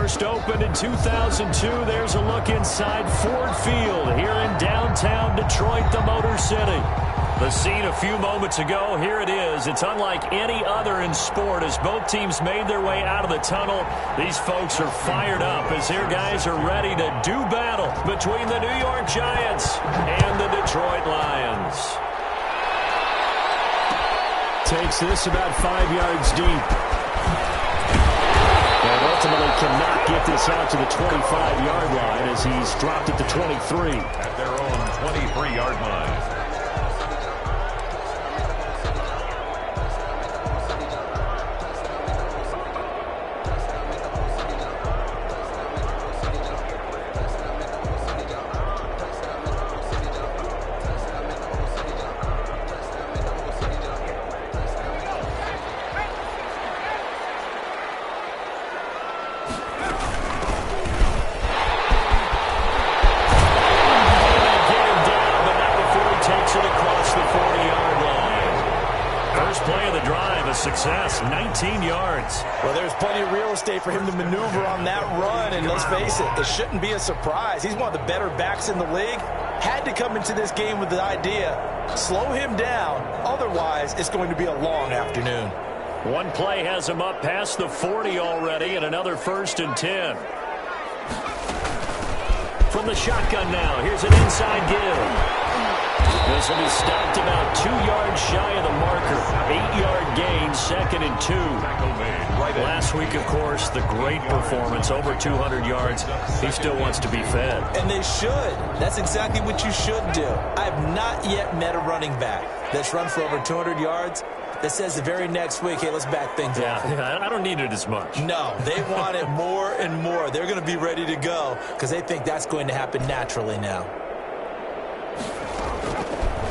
First opened in 2002. There's a look inside Ford Field here in downtown Detroit, the Motor City. The scene a few moments ago, here it is. It's unlike any other in sport as both teams made their way out of the tunnel. These folks are fired up as their guys are ready to do battle between the New York Giants and the Detroit Lions. Takes this about 5 yards deep. And ultimately cannot get this out to the 25-yard line as he's dropped at the 23. At their own 23-yard line. Success, 19 yards. Well, there's plenty of real estate for him to maneuver on that run, and let's face it, it shouldn't be a surprise. He's one of the better backs in the league. Had to come into this game with the idea, slow him down, otherwise it's going to be a long afternoon. One play has him up past the 40 already, and another 1st and 10. From the shotgun now, here's an inside give. This will be stopped about 2 yards shy of the marker. 8-yard gain, 2nd and 2. Last week, of course, the great performance, over 200 yards. He still wants to be fed. And they should. That's exactly what you should do. I have not yet met a running back that's run for over 200 yards that says the very next week, hey, let's back things up. Yeah, I don't need it as much. No, they want it more and more. They're going to be ready to go because they think that's going to happen naturally now.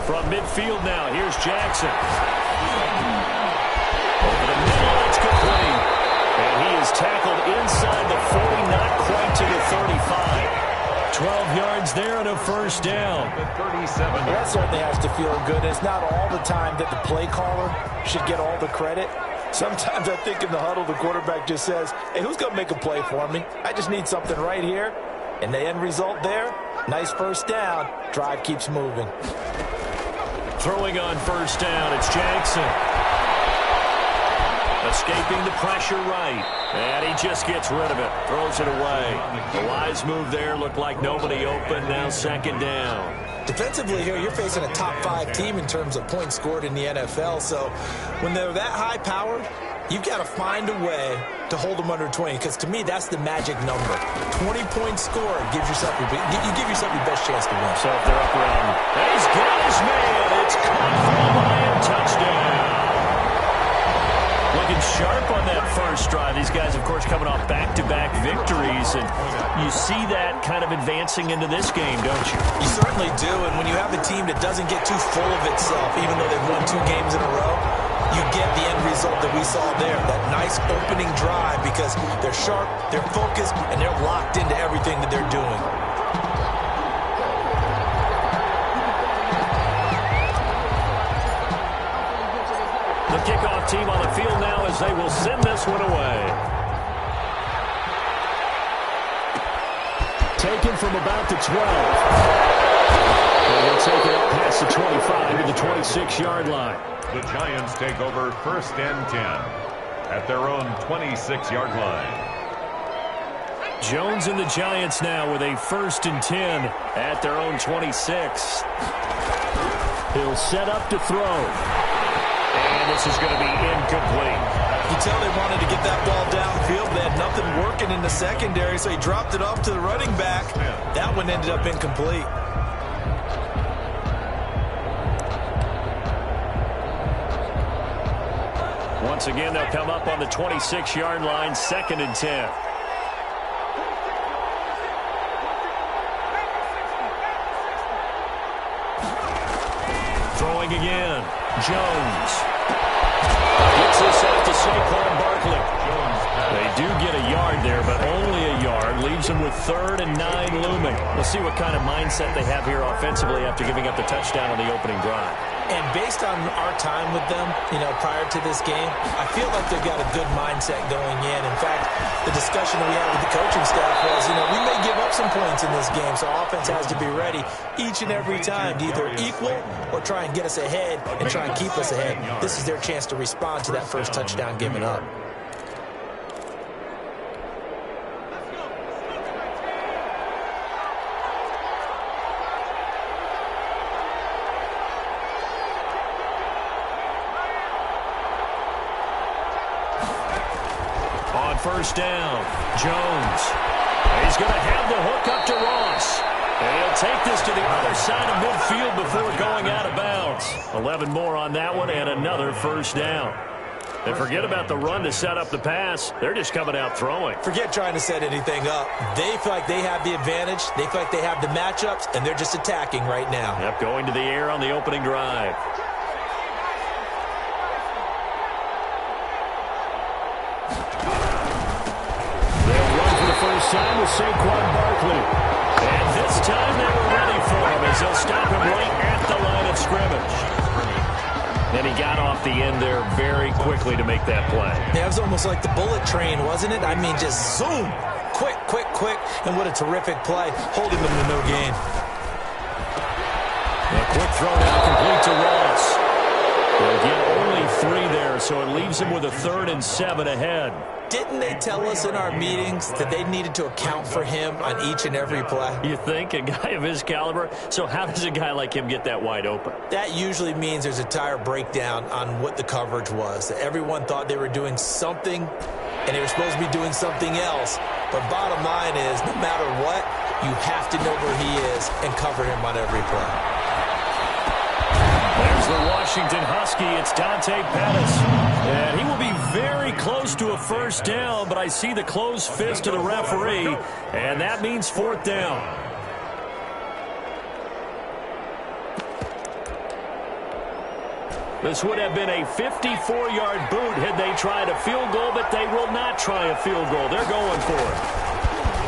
From midfield now, here's Jackson. Over the middle, it's complete. And he is tackled inside the 40, not quite to the 35. 12 yards there and a 1st down. 37. Well, that certainly has to feel good. It's not all the time that the play caller should get all the credit. Sometimes I think in the huddle, the quarterback just says, hey, who's going to make a play for me? I just need something right here. And the end result there, nice 1st down. Drive keeps moving. Throwing on 1st down, it's Jackson. Escaping the pressure right. And he just gets rid of it. Throws it away. The wise move there. Looked like nobody open. Now 2nd down. Defensively here, you're facing a top 5 team in terms of points scored in the NFL. So when they're that high-powered, you've got to find a way to hold them under 20, because to me, that's the magic number. 20 points scored gives yourself you give yourself your best chance to win. So if they're up around, he's got his man. It's caught for a Lion touchdown. Looking sharp on that 1st drive. These guys, of course, coming off back-to-back victories, and you see that kind of advancing into this game, don't you? You certainly do, and when you have a team that doesn't get too full of itself, even though they've won 2 games in a row, you get the end result that we saw there, that nice opening drive, because they're sharp, they're focused, and they're locked into everything that they're doing. The kickoff team on the field now as they will send this one away. Taken from about the 12. And they'll take it up past the 25 to the 26-yard line. The Giants take over 1st and 10 at their own 26-yard line. Jones and the Giants now with a 1st and 10 at their own 26. He'll set up to throw. And this is going to be incomplete. You tell they wanted to get that ball downfield. They had nothing working in the secondary, so he dropped it off to the running back. That one ended up incomplete. Once again, they'll come up on the 26-yard line, 2nd and 10. Throwing again, Jones. Gets this out to Saquon Barkley. They do get a yard there, but only a yard. Leaves them with 3rd and 9 looming. We'll see what kind of mindset they have here offensively after giving up the touchdown on the opening drive. And based on our time with them, prior to this game, I feel like they've got a good mindset going in. In fact, the discussion that we had with the coaching staff was, we may give up some points in this game, so offense has to be ready each and every time to either equal or try and get us ahead and try and keep us ahead. This is their chance to respond to that first touchdown given up. First down, Jones. He's going to have the hook up to Ross. And he'll take this to the other side of midfield before going out of bounds. 11 more on that one and another first down. And forget about the run to set up the pass. They're just coming out throwing. Forget trying to set anything up. They feel like they have the advantage. They feel like they have the matchups, and they're just attacking right now. Yep, going to the air on the opening drive. First time with Saquon Barkley. And this time they were ready for him as they'll stop him right at the line of scrimmage. And he got off the end there very quickly to make that play. Yeah, it was almost like the bullet train, wasn't it? I mean, just zoom. Quick, quick, quick. And what a terrific play, holding them to no gain. A quick throw now complete to Ross. They'll get only 3 there, so it leaves him with a 3rd and 7 ahead. Didn't they tell us in our meetings that they needed to account for him on each and every play? You think? A guy of his caliber? So how does a guy like him get that wide open? That usually means there's a tire breakdown on what the coverage was. Everyone thought they were doing something, and they were supposed to be doing something else. But bottom line is, no matter what, you have to know where he is and cover him on every play. There's the Washington Husky. It's Dante Pettis. And he will be very close to a first down, but I see the closed fist of the referee, and that means 4th down. This would have been a 54-yard boot had they tried a field goal, but they will not try a field goal. They're going for it.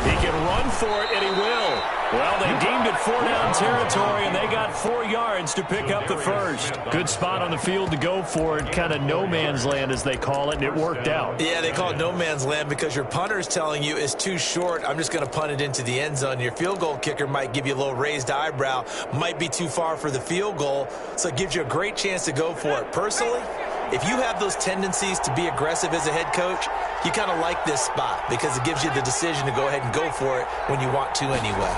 He can run for it, and he will. Well, they deemed it 4-down territory, and they got 4 yards to pick up the first. Good spot on the field to go for it, kind of no man's land, as they call it, and it worked out. Yeah, they call it no man's land because your punter is telling you it's too short. I'm just going to punt it into the end zone. Your field goal kicker might give you a little raised eyebrow, might be too far for the field goal, so it gives you a great chance to go for it. Personally, if you have those tendencies to be aggressive as a head coach, you kind of like this spot because it gives you the decision to go ahead and go for it when you want to anyway.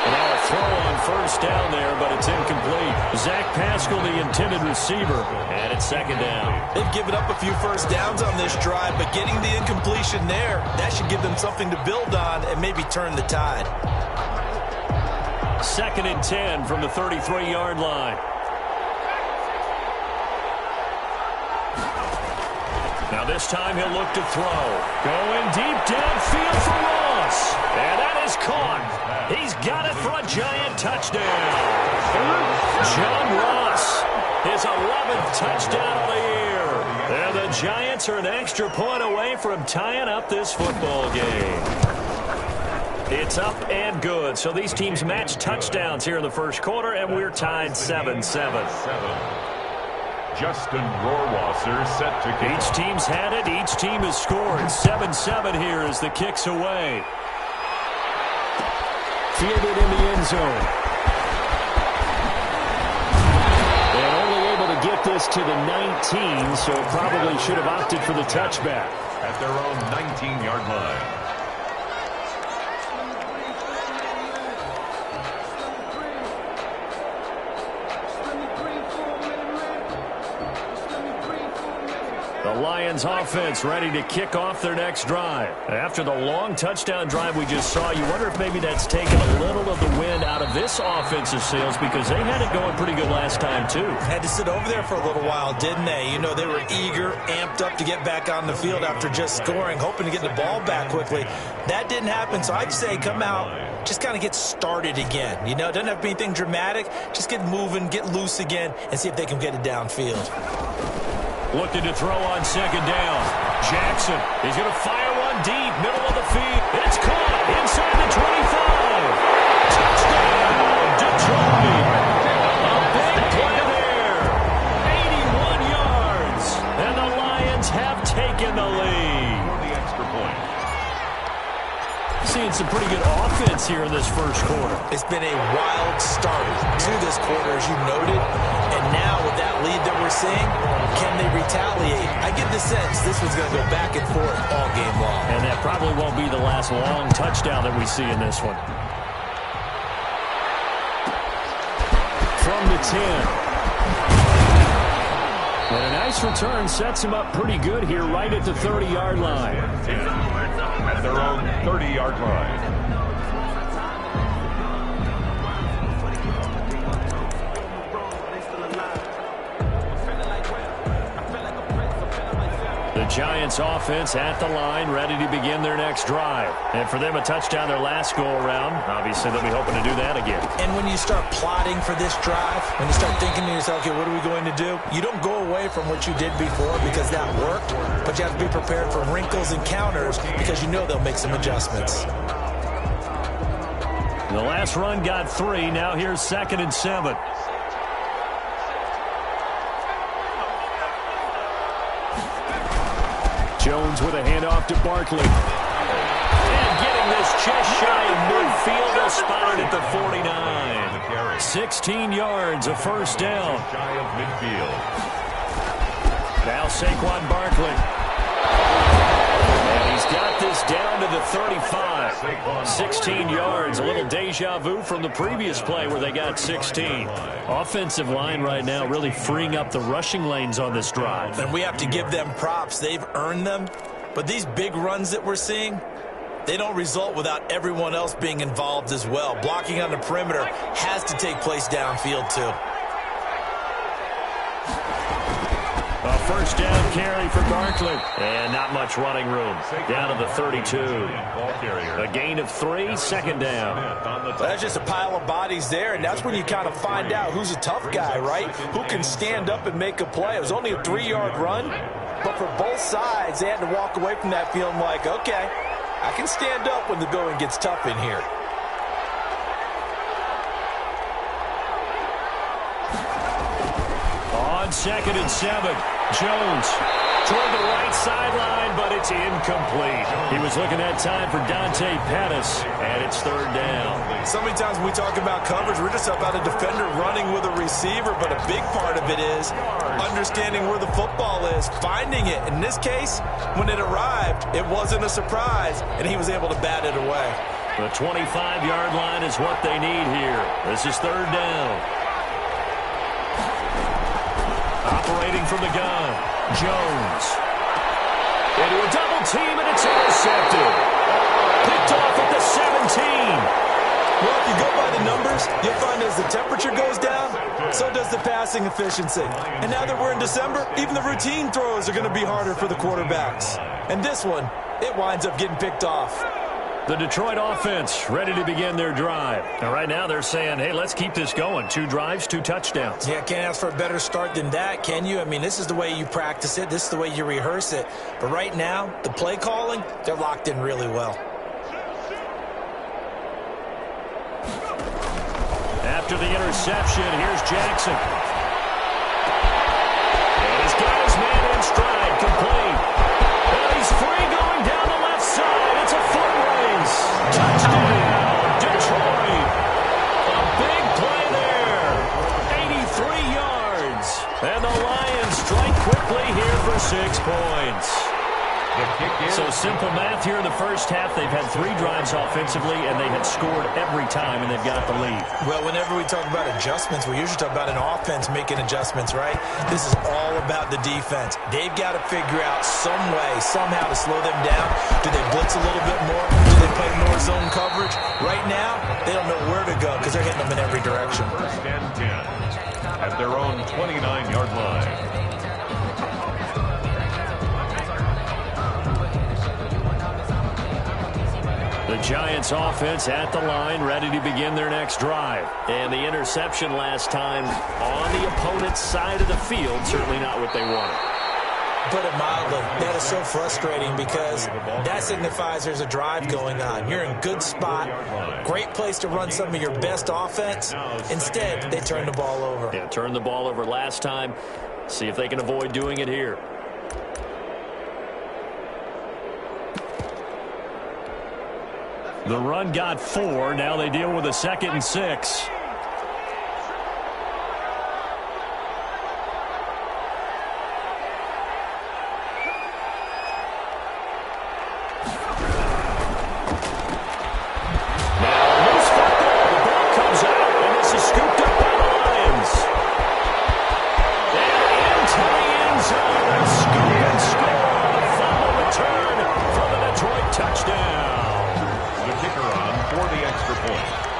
Now a throw on first down there, but it's incomplete. Zach Pascal, the intended receiver, and it's 2nd down. They've given up a few first downs on this drive, but getting the incompletion there, that should give them something to build on and maybe turn the tide. 2nd and 10 from the 33-yard line. Now this time he'll look to throw. Going deep downfield for Ross. And that is caught. He's got it for a giant touchdown. John Ross, his 11th touchdown of the year. And the Giants are an extra point away from tying up this football game. It's up and good. So these teams match touchdowns here in the first quarter, and we're tied 7-7. Justin Rohrwasser set to kick. Each team's had it. Each team has scored. 7-7 here as the kick's away. Fielded in the end zone. And only able to get this to the 19, so probably should have opted for the touchback. At their own 19-yard line. The Lions offense ready to kick off their next drive. After the long touchdown drive we just saw, you wonder if maybe that's taken a little of the wind out of this offensive sails because they had it going pretty good last time too. Had to sit over there for a little while, didn't they? You know, they were eager, amped up to get back on the field after just scoring, hoping to get the ball back quickly. That didn't happen, so I'd say come out, just kind of get started again. You know, it doesn't have to be anything dramatic. Just get moving, get loose again, and see if they can get it downfield. Looking to throw on second down. Jackson, he's going to fire one deep, middle of the field. It's caught inside the 25. Touchdown, Detroit. A big play there. 81 yards. And the Lions have taken the lead. For the extra point. Seeing some pretty good offense here in this first quarter. It's been a wild start to this quarter, as you noted. And now with that lead that we're seeing, can they retaliate? I get the sense this one's going to go back and forth all game long. And that probably won't be the last long touchdown that we see in this one. From the 10. And a nice return sets him up pretty good here right at the 30-yard line. At their own 30-yard line. The Giants offense at the line, ready to begin their next drive. And for them, a touchdown their last go-around. Obviously, they'll be hoping to do that again. And when you start plotting for this drive, when you start thinking to yourself, okay, what are we going to do? You don't go away from what you did before because that worked, but you have to be prepared for wrinkles and counters because you know they'll make some adjustments. The last run got 3. Now here's 2nd and 7. Jones with a handoff to Barkley. And getting this just shy of midfield, they'll spot it at the 49. 16 yards, a first down. Shy of midfield. Now Saquon Barkley. And he's got this down to the 35. 16 yards, a little deja vu from the previous play where they got 16. Offensive line right now really freeing up the rushing lanes on this drive. And we have to give them props. They've earned them. But these big runs that we're seeing, they don't result without everyone else being involved as well. Blocking on the perimeter has to take place downfield too. A first down carry for Barkley. And not much running room. Down to the 32. A gain of 3, 2nd down. That's just a pile of bodies there, and that's when you kind of find out who's a tough guy, right? Who can stand up and make a play. It was only a 3-yard run, but for both sides, they had to walk away from that feeling like, okay, I can stand up when the going gets tough in here. On 2nd and 7, Jones toward the right sideline, but it's incomplete. He was looking that time for Dante Pettis, and it's 3rd down. So many times when we talk about coverage, we're just about a defender running with a receiver, but a big part of it is understanding where the football is, finding it. In this case, when it arrived, it wasn't a surprise, and he was able to bat it away. The 25-yard line is what they need here. This is 3rd down. Operating from the gun, Jones. Into a double team, and it's intercepted. Picked off at the 17. Well, if you go by the numbers, you'll find as the temperature goes down, so does the passing efficiency. And now that we're in December, even the routine throws are going to be harder for the quarterbacks. And this one, it winds up getting picked off. The Detroit offense ready to begin their drive. Now, right now they're saying, hey, let's keep this going. 2 drives, 2 touchdowns. Yeah, can't ask for a better start than that, can you? I mean, this is the way you practice it. This is the way you rehearse it. But right now, the play calling, they're locked in really well. After the interception, here's Jackson. And he's got his man in stride, complete. And he's free going down the left side. It's a foot race. Touchdown, Detroit. A big play there. 83 yards. And the Lions strike quickly here for 6 points. So simple math here in the first half. They've had 3 drives offensively, and they have scored every time, and they've got the lead. Well, whenever we talk about adjustments, we usually talk about an offense making adjustments, right? This is all about the defense. They've got to figure out some way, somehow to slow them down. Do they blitz a little bit more? Do they play more zone coverage? Right now, they don't know where to go because they're hitting them in every direction. 1st and 10 at their own 29-yard line. The Giants offense at the line, ready to begin their next drive. And the interception last time on the opponent's side of the field, certainly not what they wanted. Put it mildly, that is so frustrating because that signifies there's a drive going on. You're in a good spot, great place to run some of your best offense. Instead, they turn the ball over. Yeah, turned the ball over last time. See if they can avoid doing it here. The run got 4. Now they deal with a 2nd and 6.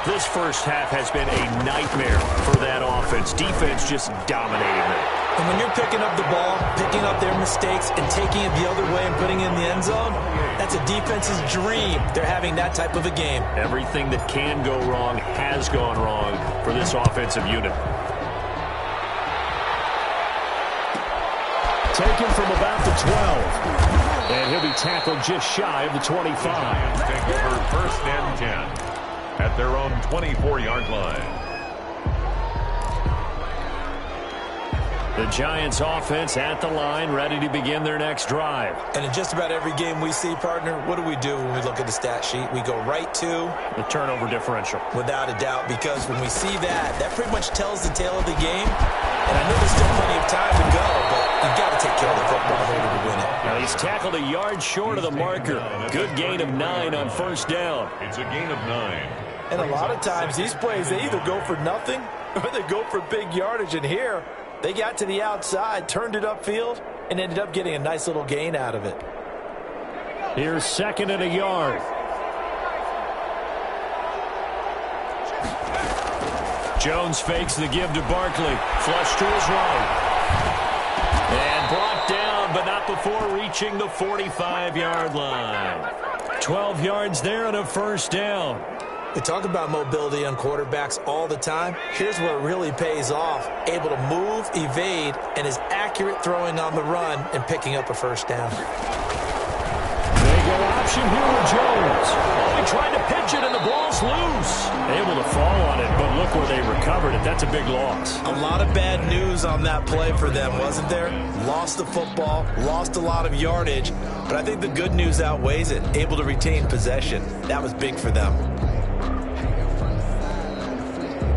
This first half has been a nightmare for that offense. Defense just dominating them. And when you're picking up the ball, picking up their mistakes, and taking it the other way and putting it in the end zone, that's a defense's dream. They're having that type of a game. Everything that can go wrong has gone wrong for this offensive unit. Taken from about the 12. And he'll be tackled just shy of the 25. Take over 1st and 10. At their own 24-yard line. The Giants offense at the line, ready to begin their next drive. And in just about every game we see, partner, what do we do when we look at the stat sheet? We go right to the turnover differential. Without a doubt, because when we see that, that pretty much tells the tale of the game. And I know there's still plenty of time to go, but you've got to take care of the football in order to win it. Now he's tackled a yard short of the marker. Good gain of 9 on 1st down. It's a gain of 9. And a lot of times these plays, they either go for nothing or they go for big yardage. And here, they got to the outside, turned it upfield, and ended up getting a nice little gain out of it. Here's 2nd and a yard. Jones fakes the give to Barkley. Flush to his right. And brought down, but not before reaching the 45-yard line. 12 yards there and a 1st down. We talk about mobility on quarterbacks all the time. Here's where it really pays off. Able to move, evade, and is accurate throwing on the run and picking up a 1st down. They go option here with Jones. Oh, he tried to pitch it, and the ball's loose. Able to fall on it, but look where they recovered it. That's a big loss. A lot of bad news on that play for them, wasn't there? Lost the football, lost a lot of yardage, but I think the good news outweighs it. Able to retain possession. That was big for them.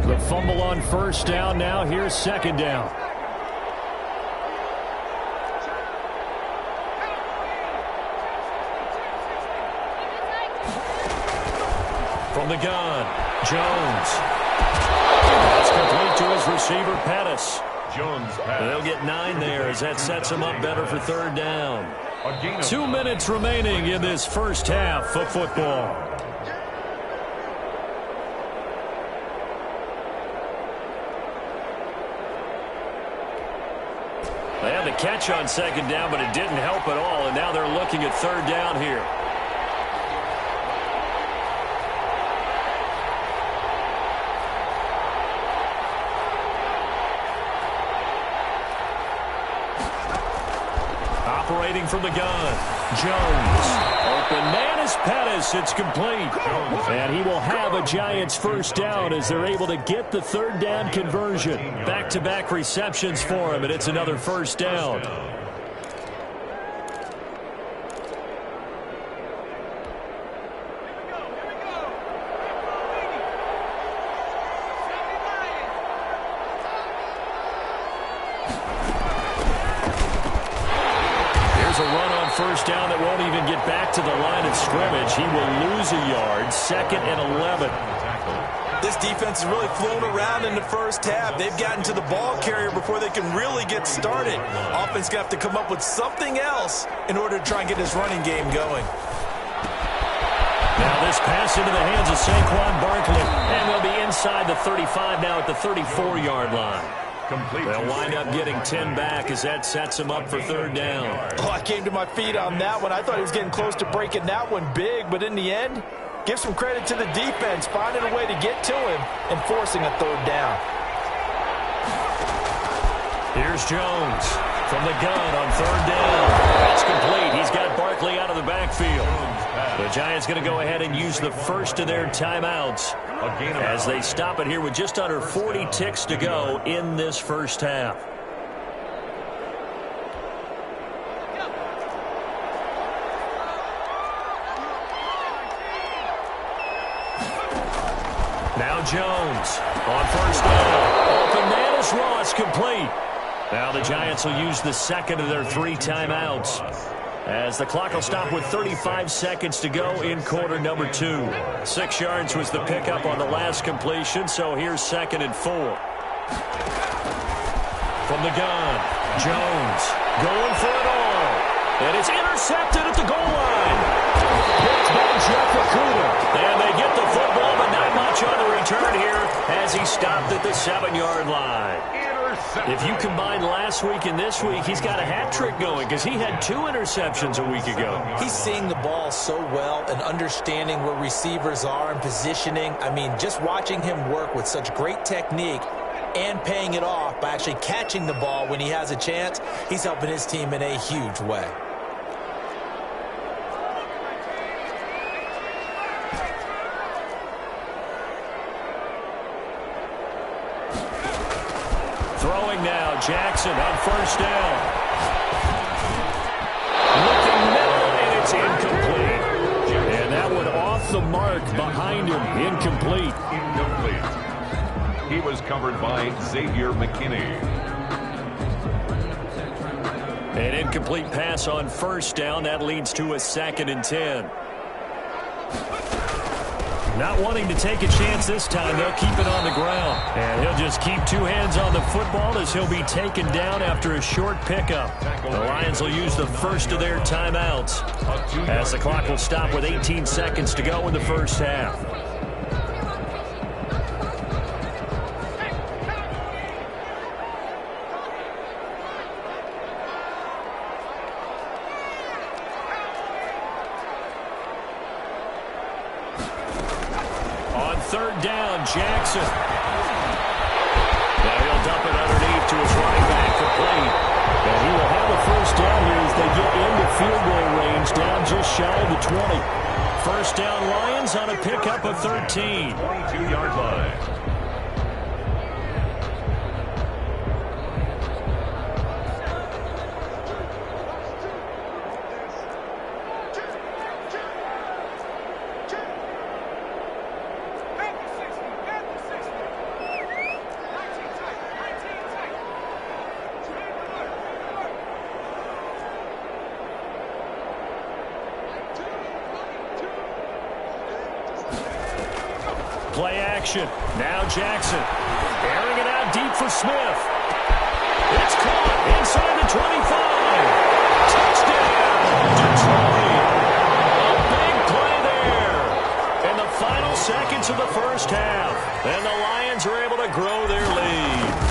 The fumble on 1st down. Now here's 2nd down. From the gun, Jones. That's complete to his receiver, Pettis. Jones pass. They'll get 9 there as that sets them up better for 3rd down. 2 minutes remaining in this first half of football. They had the catch on 2nd down, but it didn't help at all, and now they're looking at 3rd down here. Operating from the gun, Jones. Open man is Pettis. It's complete. And he will have a Giants 1st down as they're able to get the 3rd down conversion. Back-to-back receptions for him, and it's another 1st down. Here's a run on 1st down that won't even get back to the line of scrimmage. He will lose a yard. 2nd and 11. This defense has really flown around in the first half. They've gotten to the ball carrier before they can really get started. Offense going to have to come up with something else in order to try and get this running game going. Now this pass into the hands of Saquon Barkley. And they'll be inside the 35 now at the 34-yard line. They'll wind up getting 10 back as that sets them up for 3rd down. Oh, I came to my feet on that one. I thought he was getting close to breaking that one big, but in the end, Give some credit to the defense, finding a way to get to him and forcing a third down. Here's Jones from the gun on third down. That's complete. He's got Barkley out of the backfield. The Giants going to go ahead and use the first of their timeouts as they stop it here with just under 40 ticks to go in this first half. Now Jones on first down. Open man is Ross, complete. Now the Giants will use the second of their 3 timeouts as the clock will stop with 35 seconds to go in quarter number 2. 6 yards was the pickup on the last completion, so here's 2nd and 4. From the gun, Jones going for it all. And it's intercepted at the goal line. Picked by Jeff Okudah. And they get the football, but not much on the return here as he stopped at the 7-yard line. If you combine last week and this week, he's got a hat trick going because he had 2 interceptions a week ago. He's seeing the ball so well and understanding where receivers are and positioning. I mean, just watching him work with such great technique and paying it off by actually catching the ball when he has a chance, he's helping his team in a huge way. Throwing now, Jackson on first down. Looking middle, and it's incomplete. And that one off the mark behind him, incomplete. He was covered by Xavier McKinney. An incomplete pass on first down. That leads to a 2nd and 10. Not wanting to take a chance this time, they'll keep it on the ground. And he'll just keep 2 hands on the football as he'll be taken down after a short pickup. The Lions will use the first of their timeouts as the clock will stop with 18 seconds to go in the first half. Third down, Jackson. Now he'll dump it underneath to his running back, complete. And he will have a first down here as they get into field goal range, down just shy of the 20. First down, Lions on a pickup of 13. 22-yard line. Play action. Now Jackson. Airing it out deep for Smith. It's caught inside the 25. Touchdown, Detroit. A big play there. In the final seconds of the first half. And the Lions are able to grow their lead.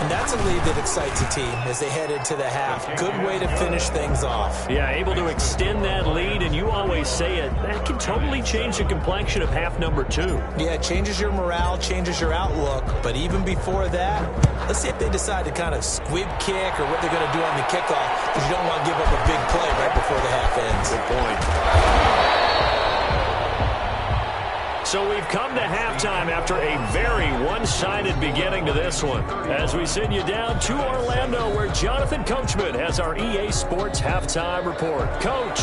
And that's a lead that excites a team as they head into the half. Good way to finish things off. Yeah, able to extend that lead, and you always say it, that can totally change the complexion of half number 2. Yeah, it changes your morale, changes your outlook. But even before that, let's see if they decide to kind of squib kick or what they're going to do on the kickoff, because you don't want to give up a big play right before the half ends. Good point. So we've come to halftime after a very one-sided beginning to this one. As we send you down to Orlando, where Jonathan Coachman has our EA Sports Halftime Report. Coach.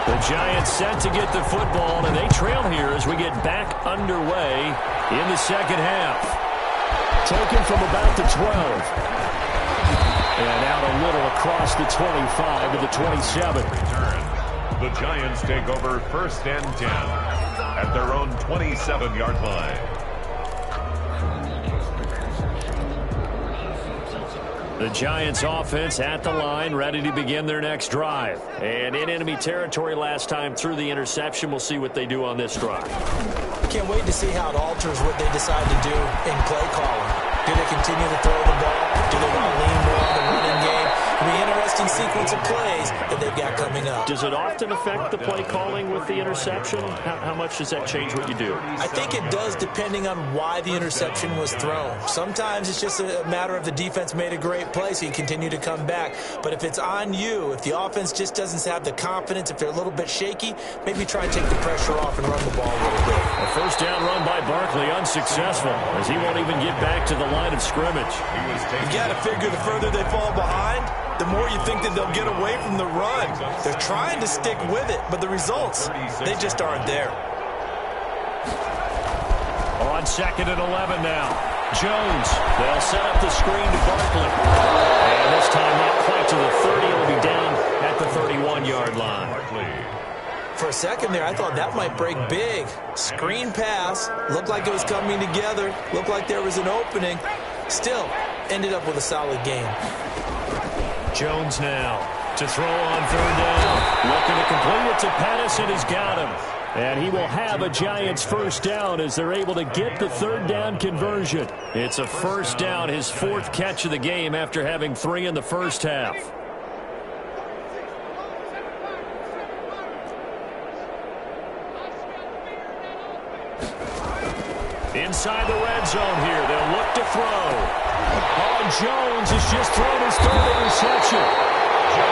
The Giants set to get the football, and they trail here as we get back underway in the second half. Taken from about the 12. And out a little across the 25 to the 27. The Giants take over 1st and 10 at their own 27-yard line. The Giants offense at the line, ready to begin their next drive. And in enemy territory last time through the interception. We'll see what they do on this drive. Can't wait to see how it alters what they decide to do in play calling. Do they continue to throw the ball? Do they want to lean more on the running game? It'll be an interesting sequence of plays that they've got coming up. Does it often affect the play calling with the interception? How much does that change what you do? I think it does, depending on why the interception was thrown. Sometimes it's just a matter of the defense made a great play, so you continue to come back. But if it's on you, if the offense just doesn't have the confidence, if they're a little bit shaky, maybe try and take the pressure off and run the ball a little bit. A first down run by Barkley, unsuccessful, as he won't even get back to the line of scrimmage. You got to figure the further they fall behind, the more you think that they'll get away from the run. They're trying to stick with it, but the results, they just aren't there. On 2nd and 11 now. Jones, they'll set up the screen to Barkley. And this time not quite to the 30. It'll be down at the 31-yard line. For a second there, I thought that might break big. Screen pass, looked like it was coming together, looked like there was an opening. Still, ended up with a solid game. Jones now to throw on 3rd down. Looking to complete it to Pettis, and he's got him. And he will have a Giants first down as they're able to get the 3rd down conversion. It's a first down, his 4th catch of the game after having 3 in the first half. Inside the red zone here, they'll look to throw. Oh, Jones has just thrown his 3rd interception.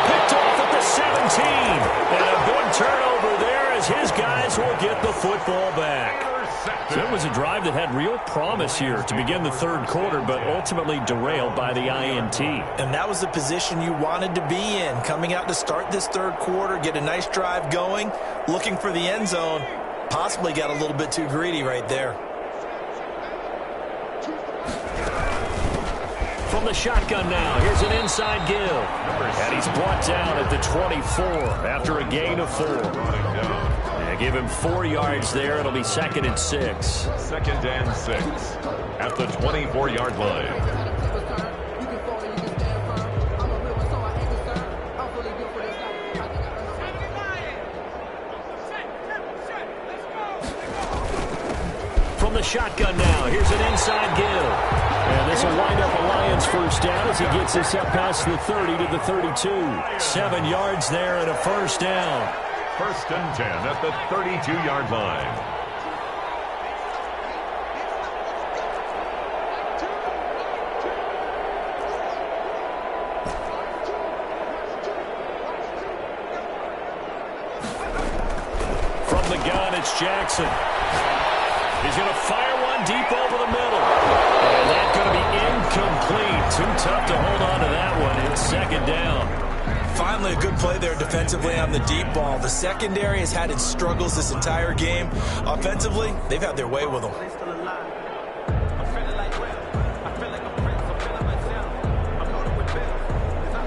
Picked off at the 17. And a big turnover there as his guys will get the football back. So it was a drive that had real promise here to begin the 3rd quarter, but ultimately derailed by the INT. And that was the position you wanted to be in, coming out to start this 3rd quarter, get a nice drive going, looking for the end zone. Possibly got a little bit too greedy right there. From the shotgun now, here's an inside give. And he's brought down at the 24 after a gain of 4. And give him 4 yards there. It'll be 2nd and 6. 2nd and 6 at the 24-yard line. From the shotgun now, here's an inside give. And this will wind up a Lions first down as he gets this up past the 30 to the 32. 7 yards there and a first down. 1st and 10 at the 32-yard line. From the gun, it's Jackson. He's going to fire one deep over the middle. And that's going to be incomplete. Too tough to hold on to that one. It's 2nd down. Finally, a good play there defensively on the deep ball. The secondary has had its struggles this entire game. Offensively, they've had their way with them.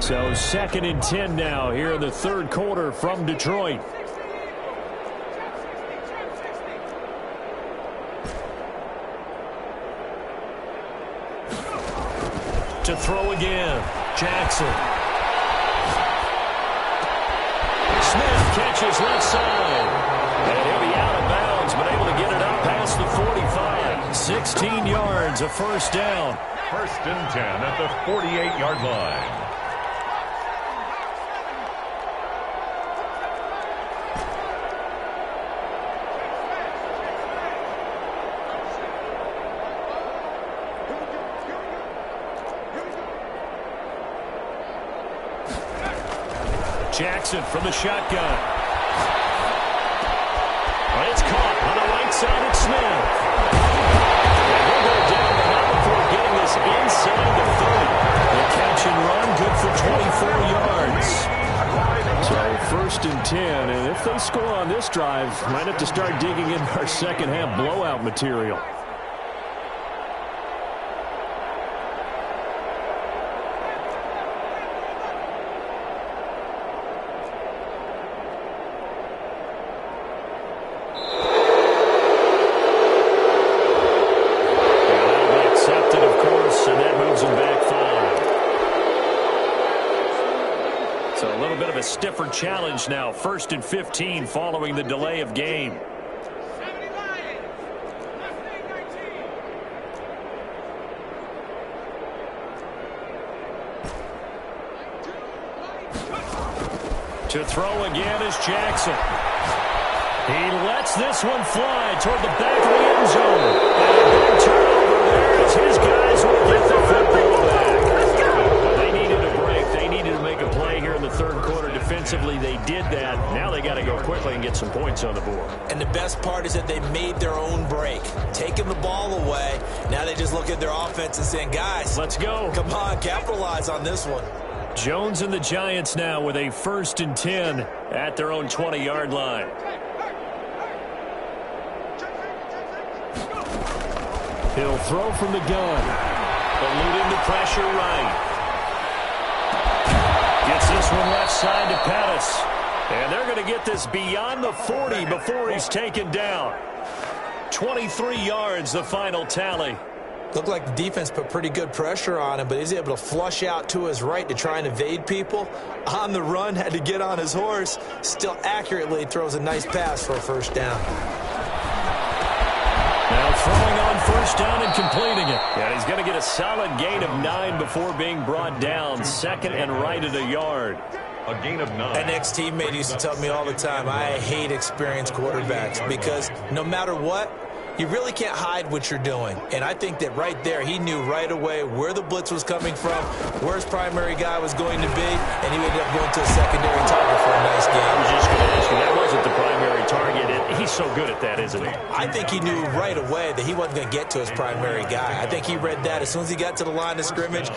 So 2nd and 10 now here in the 3rd quarter from Detroit. To throw again, Jackson. Smith catches left side. And he'll be out of bounds, but able to get it up past the 45. 16 yards, a first down. 1st and 10 at the 48-yard line. Jackson from the shotgun. Well, it's caught on the right side at Smith. And he'll go down the line before getting this inside the 30. The catch and run, good for 24 yards. So 1st and 10, and if they score on this drive, might have to start digging in our second half blowout material. Stiffer challenge now, 1st and 15 following the delay of game. To throw again is Jackson. He lets this one fly toward the back of the end zone. And a big turnover there as his guys will get the football back. They needed a break. They needed to make a play here in the third quarter. Defensively, they did that. Now they got to go quickly and get some points on the board. And the best part is that they made their own break, taking the ball away. Now they just look at their offense and saying, guys, let's go. Come on, capitalize on this one. Jones and the Giants now with a 1st and 10 at their own 20-yard line. He'll throw from the gun. Eluding the pressure right. Gets this one left side to Pettis. And they're going to get this beyond the 40 before he's taken down. 23 yards, the final tally. Looked like the defense put pretty good pressure on him, but he's able to flush out to his right to try and evade people. On the run, had to get on his horse. Still accurately throws a nice pass for a first down. Now throwing on first down and completing it. And he's going to get a solid gain of 9 before being brought down. 2nd and right at a yard. A gain of 9. An ex-teammate used to tell me all the time, I hate experienced quarterbacks because no matter what, you really can't hide what you're doing. And I think that right there, he knew right away where the blitz was coming from, where his primary guy was going to be, and he ended up going to a secondary target for a nice game. I was just going to ask you, that wasn't the primary target. He's so good at that, isn't he? I think he knew right away that he wasn't going to get to his primary guy. I think he read that as soon as he got to the line of scrimmage,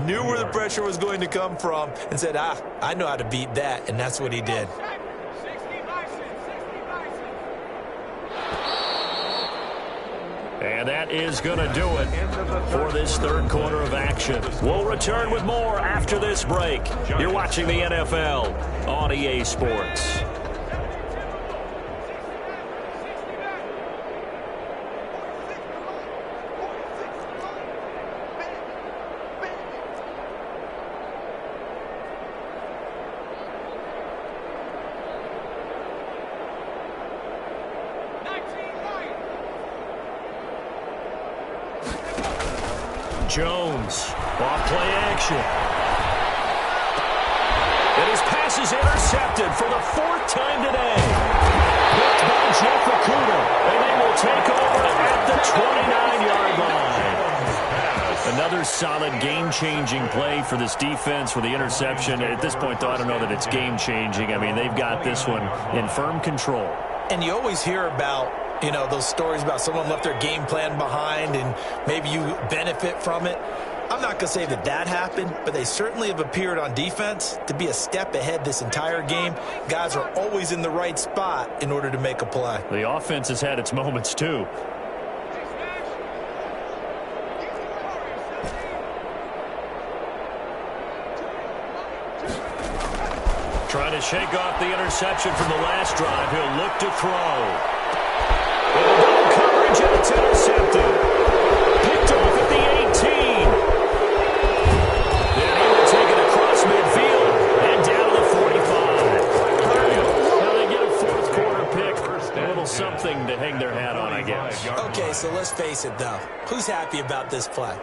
knew where the pressure was going to come from, and said, I know how to beat that, and that's what he did. And that is going to do it for this third quarter of action. We'll return with more after this break. You're watching the NFL on EA Sports. Jones, off play action. And his pass is intercepted for the 4th time today. Picked by Jeff Okuda, and they will take over at the 29-yard line. Another solid game-changing play for this defense with the interception. At this point, though, I don't know that it's game-changing. I mean, they've got this one in firm control. And you always hear about, you know, those stories about someone left their game plan behind and maybe you benefit from it. I'm not going to say that that happened, but they certainly have appeared on defense to be a step ahead this entire game. Guys are always in the right spot in order to make a play. The offense has had its moments, too. Trying to shake off the interception from the last drive. He'll look to throw. Double coverage, and it's intercepted. Picked off at the 18. Then he will take it across midfield and down to the 45. Now they get a 4th quarter pick. A little something to hang their hat on, I guess. Okay, so let's face it, though. Who's happy about this play?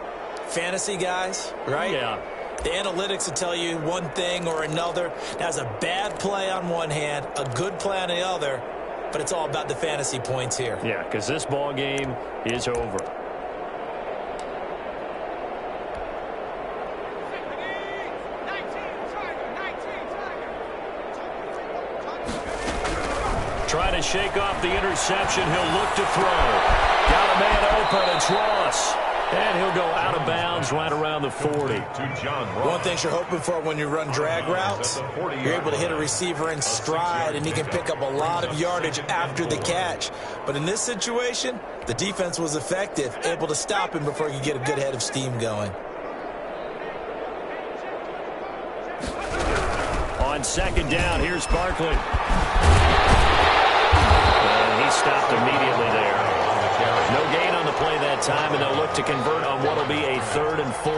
Fantasy guys, right? Yeah. The analytics will tell you one thing or another. That's a bad play on one hand, a good play on the other. But it's all about the fantasy points here. Yeah, because this ball game is over. Trying to shake off the interception. He'll look to throw. Got a man open. It's Ross. And he'll go out of bounds right around the 40. One thing you're hoping for when you run drag routes, you're able to hit a receiver in stride, and he can pick up a lot of yardage after the catch. But in this situation, the defense was effective, able to stop him before he could get a good head of steam going. On 2nd down, here's Barkley. And he stopped immediately there. No gain on the play that time, and they'll look to convert on what will be a 3rd and 4.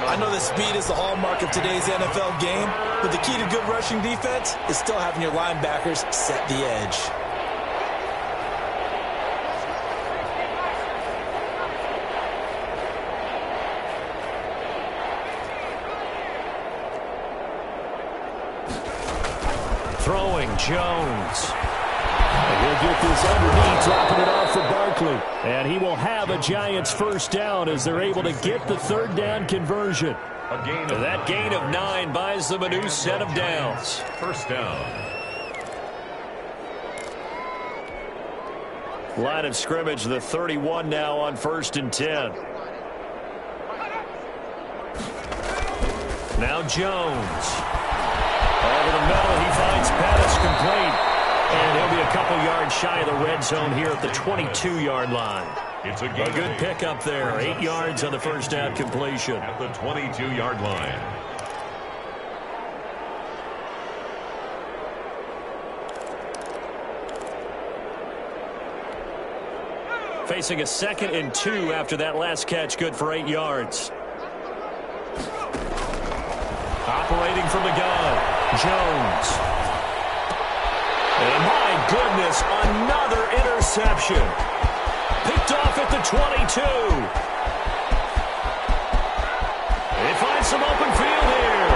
I know that speed is the hallmark of today's NFL game, but the key to good rushing defense is still having your linebackers set the edge. Throwing, Jones. And he'll get this underneath, dropping it off for Barkley. And he will have a Giants first down as they're able to get the third down conversion. That gain of 9 buys them a new set of downs. First down. Line of scrimmage, the 31 now on 1st and 10. Now Jones. Over the middle, he finds Pettis complete. And he'll be a couple yards shy of the red zone here at the 22-yard line. It's a good pickup there. 8 yards on the first down completion. At the 22-yard line. Facing a 2nd and 2 after that last catch, good for 8 yards. Operating from the gun, Jones. And my goodness, another interception. Picked off at the 22. They find some open field here.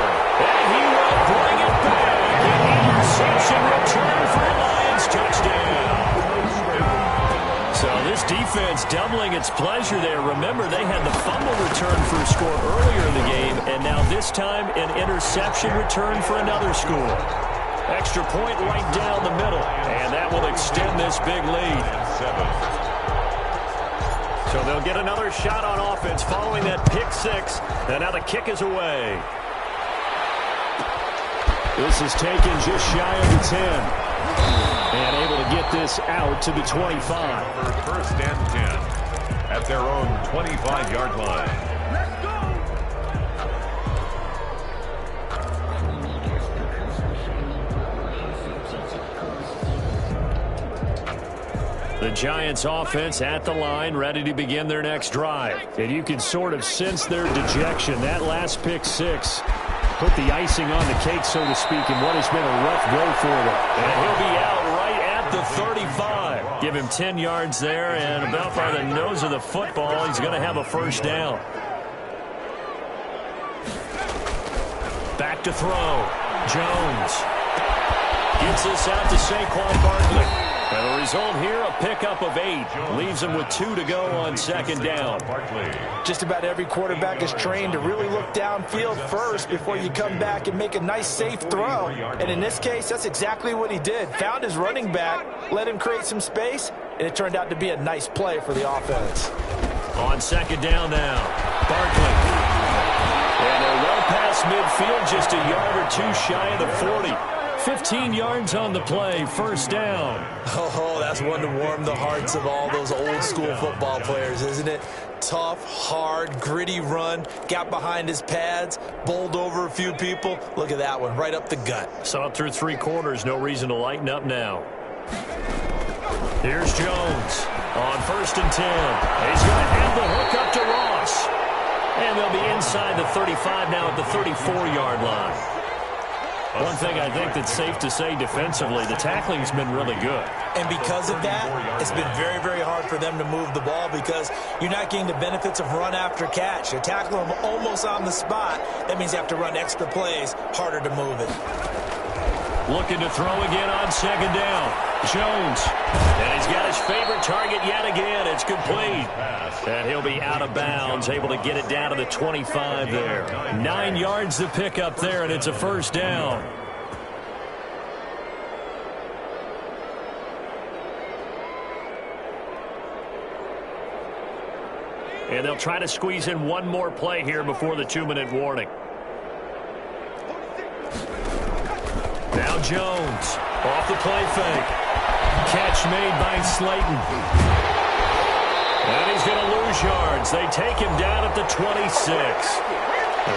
And he will bring it back. An interception return for a Lions touchdown. So this defense doubling its pleasure there. Remember, they had the fumble return for a score earlier in the game, and now this time an interception return for another score. Extra point right down the middle, and that will extend this big lead. So they'll get another shot on offense following that pick 6, and now the kick is away. This is taken just shy of the 10. And able to get this out to the 25. First and 10 at their own 25-yard line. The Giants offense at the line, ready to begin their next drive. And you can sort of sense their dejection. That last pick 6 put the icing on the cake, so to speak, in what has been a rough go for them. And he'll be out right at the 35. Give him 10 yards there, and about by the nose of the football, he's going to have a first down. Back to throw. Jones gets this out to Saquon Barkley. And the result here, a pickup of 8. Leaves him with 2 to go on 2nd down. Just about every quarterback is trained to really look downfield first before you come back and make a nice, safe throw. And in this case, that's exactly what he did. Found his running back, let him create some space, and it turned out to be a nice play for the offense. On 2nd down now, Barkley. And they're well past midfield, just a yard or 2 shy of the 40. 15 yards on the play, first down. Oh, that's one to warm the hearts of all those old-school football players, isn't it? Tough, hard, gritty run, got behind his pads, bowled over a few people. Look at that one, right up the gut. Saw it through 3 quarters, no reason to lighten up now. Here's Jones on 1st and 10. He's going to hand the hook up to Ross. And they'll be inside the 35 now at the 34-yard line. One thing I think that's safe to say defensively, the tackling's been really good. And because of that, it's been very, very hard for them to move the ball because you're not getting the benefits of run after catch. You're tackling them almost on the spot. That means you have to run extra plays, harder to move it. Looking to throw again on 2nd down. Jones. And he's got his favorite target yet again. It's complete. And he'll be out of bounds, able to get it down to the 25 there. 9 yards to pick up there, and it's a first down. And they'll try to squeeze in one more play here before the 2-minute warning. Now Jones off the play fake. Catch made by Slayton. And he's going to lose yards. They take him down at the 26.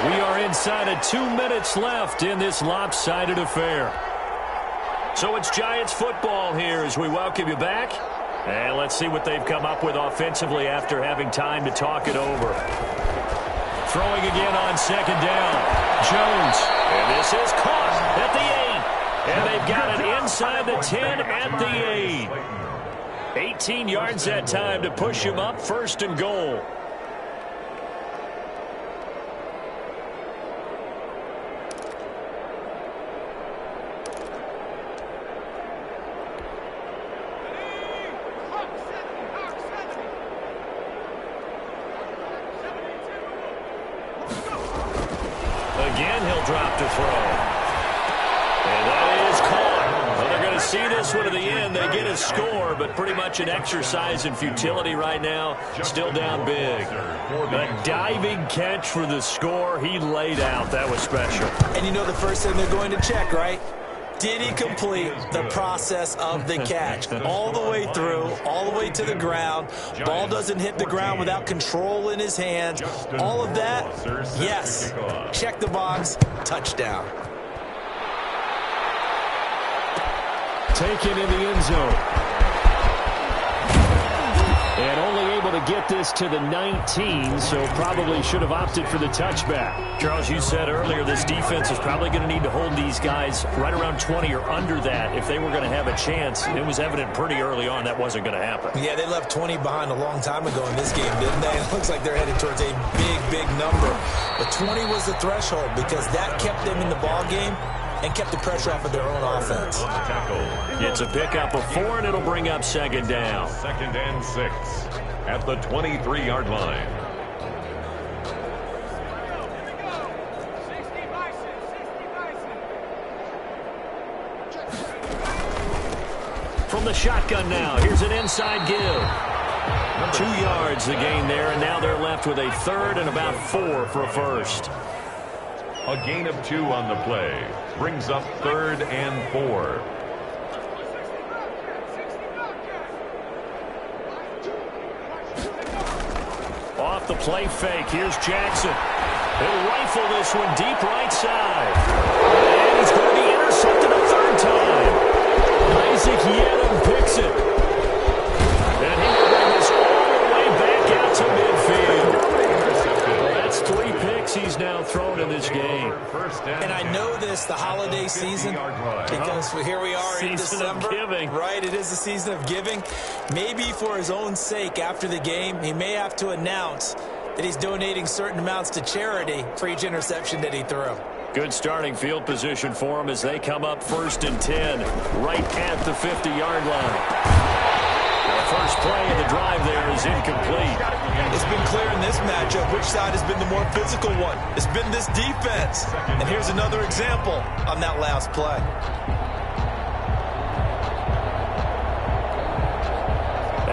We are inside of 2 minutes left in this lopsided affair. So it's Giants football here as we welcome you back. And let's see what they've come up with offensively after having time to talk it over. Throwing again on 2nd down. Jones. And this is caught at the 8. And they've got it inside the 10 at the 8. 18 yards that time to push him up, 1st and goal. drop to throw. And that is caught. Well, they're going to see this one to the end. They get a score, but pretty much an exercise in futility right now. Still down big. A diving catch for the score. He laid out. That was special. And you know the first thing they're going to check, right? Did he complete the process of the catch? All the way through, all the way to the ground. Ball doesn't hit the ground without control in his hands. All of that, yes. Check the box, touchdown. Taken in the end zone. And only able to get this to the 19, so probably should have opted for the touchback. Charles, you said earlier this defense is probably going to need to hold these guys right around 20 or under that if they were going to have a chance. It was evident pretty early on that wasn't going to happen. Yeah, they left 20 behind a long time ago in this game, didn't they? It looks like they're headed towards a big, big number. But 20 was the threshold because that kept them in the ball game and kept the pressure off of their own offense. It's a pickup of 4, and it'll bring up second down. 2nd and 6 at the 23-yard line. From the shotgun now, here's an inside give. 2 yards the gain there, and now they're left with a 3rd and about 4 for a first. A gain of 2 on the play. Brings up 3rd and 4. Off the play fake, here's Jackson. He'll rifle this one deep right side. And he's going to be intercepted a 3rd time. Isaac Yedem picks it. And he will bring this all the way back out to midfield. Well, that's 3 picks he's now thrown in this game. And I know this, the holiday season, because here we are in December. Right, it is the season of giving. Maybe for his own sake after the game, he may have to announce that he's donating certain amounts to charity for each interception that he threw. Good starting field position for him as they come up 1st and 10, right at the 50-yard line. The first play of the drive there is incomplete. It's been clear in this matchup which side has been the more physical one. It's been this defense. And here's another example on that last play.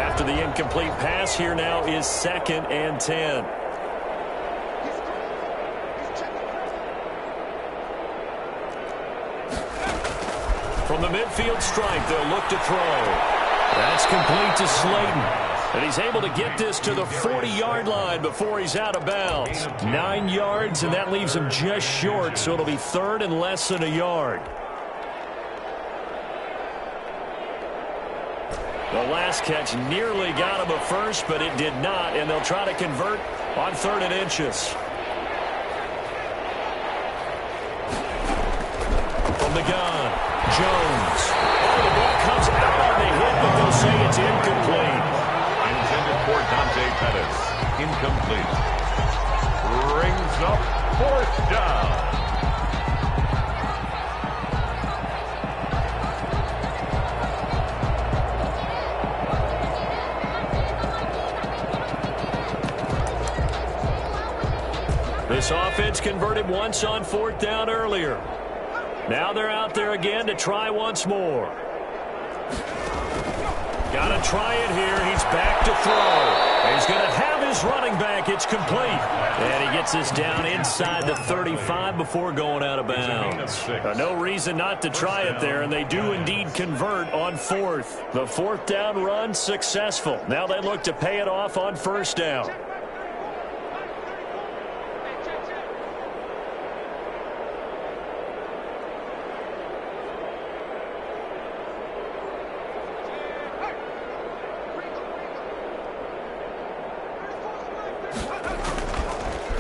After the incomplete pass, here now is 2nd and 10. From the midfield stripe, they'll look to throw. That's complete to Slayton. And he's able to get this to the 40-yard line before he's out of bounds. 9 yards, and that leaves him just short, so it'll be 3rd and less than a yard. The last catch nearly got him a first, but it did not, and they'll try to convert on 3rd and inches. From the gun, Jones. Oh, the ball comes out on the hit, but they'll say it's incomplete. Intended for Dante Pettis. Incomplete. Brings up 4th down. This offense converted once on 4th down earlier. Now they're out there again to try once more. Got to try it here. He's back to throw. He's going to have his running back. It's complete. And he gets this down inside the 35 before going out of bounds. No reason not to try it there, and they do indeed convert on 4th. The 4th down run successful. Now they look to pay it off on 1st down.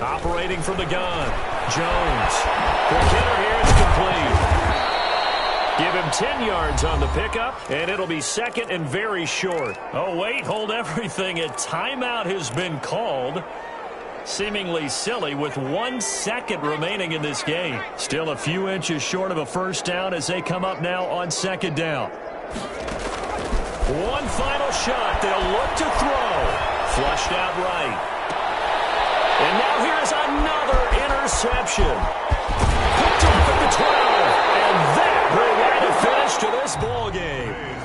Operating from the gun, Jones. The hitter here is complete. Give him 10 yards on the pickup, and it'll be 2nd and very short. Oh, wait, hold everything. A timeout has been called. Seemingly silly with 1 second remaining in this game. Still a few inches short of a 1st down as they come up now on 2nd down. One final shot. They'll look to throw. Flushed out right. And now here's another interception. Picked finish to this ball game.